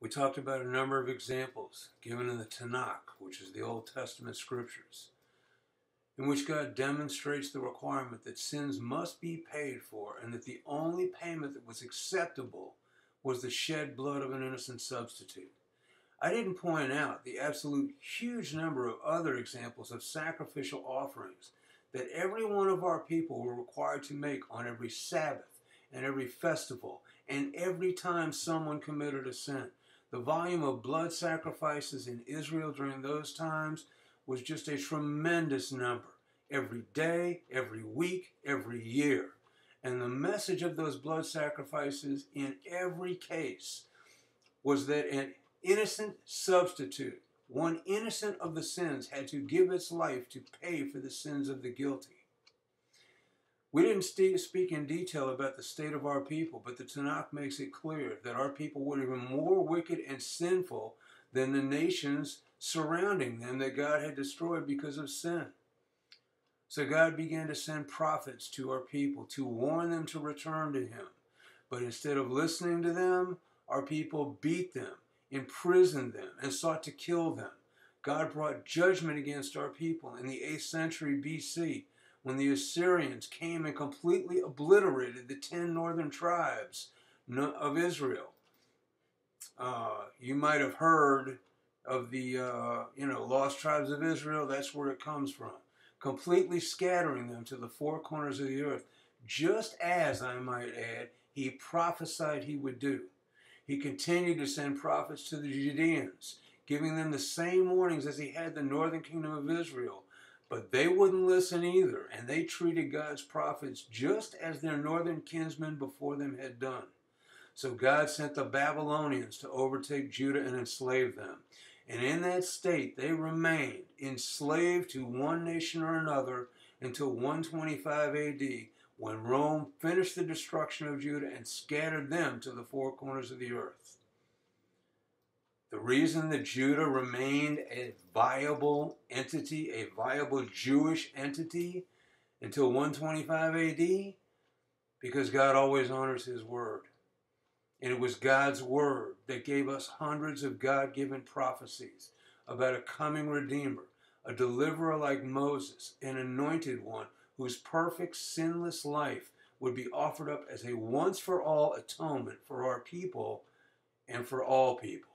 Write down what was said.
We talked about a number of examples given in the Tanakh, which is the Old Testament scriptures, in which God demonstrates the requirement that sins must be paid for and that the only payment that was acceptable was the shed blood of an innocent substitute. I didn't point out the absolute huge number of other examples of sacrificial offerings that every one of our people were required to make on every Sabbath and every festival and every time someone committed a sin. The volume of blood sacrifices in Israel during those times was just a tremendous number. Every day, every week, every year. And the message of those blood sacrifices in every case was that an innocent substitute, one innocent of the sins, had to give its life to pay for the sins of the guilty. We didn't speak in detail about the state of our people, but the Tanakh makes it clear that our people were even more wicked and sinful than the nations surrounding them that God had destroyed because of sin. So God began to send prophets to our people to warn them to return to Him. But instead of listening to them, our people beat them, imprisoned them, and sought to kill them. God brought judgment against our people in the 8th century BC when the Assyrians came and completely obliterated the 10 northern tribes of Israel. You might have heard of the lost tribes of Israel. That's where it comes from. Completely scattering them to the four corners of the earth, just as, I might add, He prophesied He would do. He continued to send prophets to the Judeans, giving them the same warnings as He had the northern kingdom of Israel. But they wouldn't listen either, and they treated God's prophets just as their northern kinsmen before them had done. So God sent the Babylonians to overtake Judah and enslave them. And in that state they remained enslaved to one nation or another until 125 AD, when Rome finished the destruction of Judah and scattered them to the four corners of the earth. The reason that Judah remained a viable entity, a viable Jewish entity, until 125 AD, because God always honors His word. And it was God's word that gave us hundreds of God-given prophecies about a coming Redeemer, a deliverer like Moses, an anointed one whose perfect, sinless life would be offered up as a once-for-all atonement for our people and for all people.